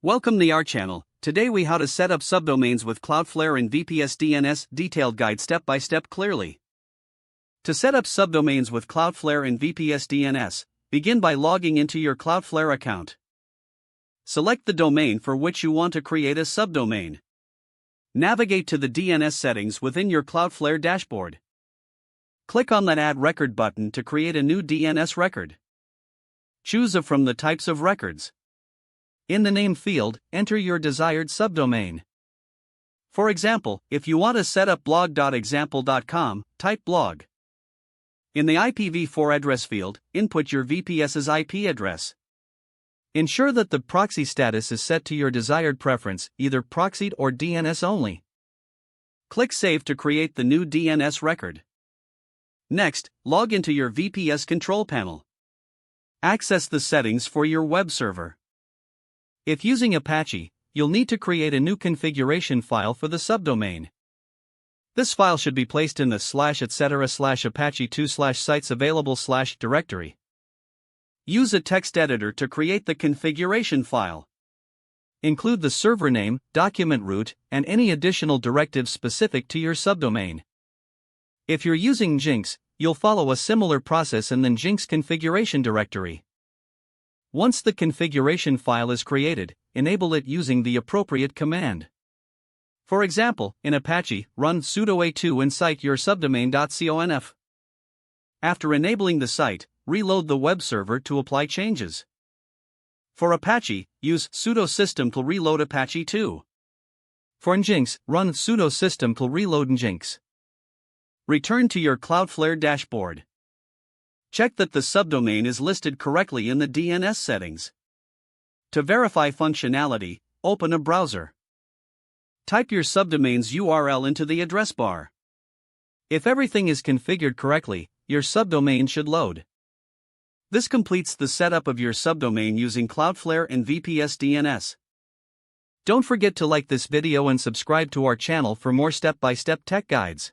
Welcome to our channel. Today we how to set up subdomains with Cloudflare and VPS DNS detailed guide step by step clearly. To set up subdomains with Cloudflare and VPS DNS, begin by logging into your Cloudflare account. Select the domain for which you want to create a subdomain. Navigate to the DNS settings within your Cloudflare dashboard. Click on that Add Record button to create a new DNS record. Choose from the types of records. In the name field, enter your desired subdomain. For example, if you want to set up blog.example.com, type blog. In the IPv4 address field, input your VPS's IP address. Ensure that the proxy status is set to your desired preference, either proxied or DNS only. Click Save to create the new DNS record. Next, log into your VPS control panel. Access the settings for your web server. If using Apache, you'll need to create a new configuration file for the subdomain. This file should be placed in the /etc/apache2/sites available/directory. Use a text editor to create the configuration file. Include the server name, document root, and any additional directives specific to your subdomain. If you're using Jinx, you'll follow a similar process in the Jinx configuration directory. Once the configuration file is created, enable it using the appropriate command. For example, in Apache, run sudo a2 and cite your subdomain.conf. After enabling the site, reload the web server to apply changes. For Apache, use sudo system to reload Apache 2. For Nginx, run sudo system to reload Nginx. Return to your Cloudflare dashboard. Check that the subdomain is listed correctly in the DNS settings. To verify functionality, open a browser. Type your subdomain's URL into the address bar. If everything is configured correctly, your subdomain should load. This completes the setup of your subdomain using Cloudflare and VPS DNS. Don't forget to like this video and subscribe to our channel for more step-by-step tech guides.